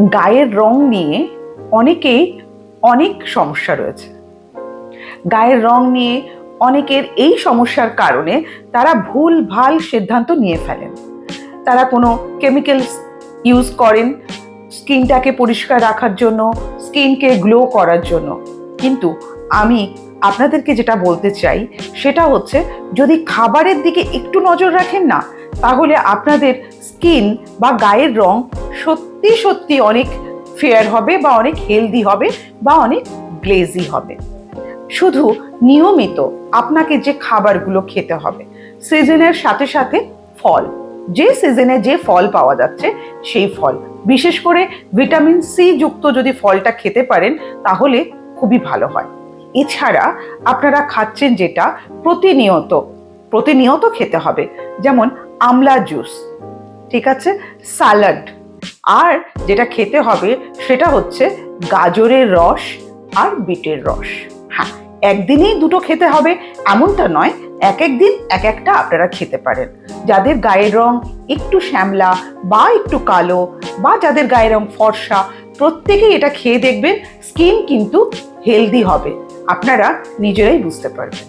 গায়ের রং নিয়ে অনেকেই অনেক সমস্যা রয়েছে। গায়ের রং নিয়ে অনেকের এই সমস্যার কারণে তারা ভুলভাল সিদ্ধান্ত নিয়ে ফেলেন। তারা কোনো কেমিক্যালস ইউজ করেন স্কিনটাকে পরিষ্কার রাখার জন্য, স্কিনকে গ্লো করার জন্য। কিন্তু আমি আপনাদেরকে যেটা বলতে চাই সেটা হচ্ছে, যদি খাবারের দিকে একটু নজর রাখেন না, তাহলে আপনাদের স্কিন বা গায়ের রং সত্যি সত্যি অনেক ফেয়ার হবে, বা অনেক হেলদি হবে, বা অনেক গ্লেজি হবে। শুধু নিয়মিত আপনাকে যে খাবারগুলো খেতে হবে, সিজনের সাথে সাথে ফল, যে সিজনে যে ফল পাওয়া যাচ্ছে সেই ফল, বিশেষ করে ভিটামিন সি যুক্ত যদি ফলটা খেতে পারেন তাহলে খুবই ভালো হয়। এছাড়া আপনারা খাচ্ছেন যেটা প্রতিনিয়ত খেতে হবে, যেমন আমলা জুস, ঠিক আছে, সালাড। আর যেটা খেতে হবে সেটা হচ্ছে গাজরের রস আর বিটের রস। হ্যাঁ, একদিনেই দুটো খেতে হবে এমনটা নয়, এক এক দিন এক একটা আপনারা খেতে পারেন। যাদের গায়ের রং একটু শ্যামলা বা একটু কালো, বা যাদের গায়ের রং ফর্সা, প্রত্যেকেই এটা খেয়ে দেখবেন, স্কিন কিন্তু হেলদি হবে, আপনারা নিজেরাই বুঝতে পারবেন।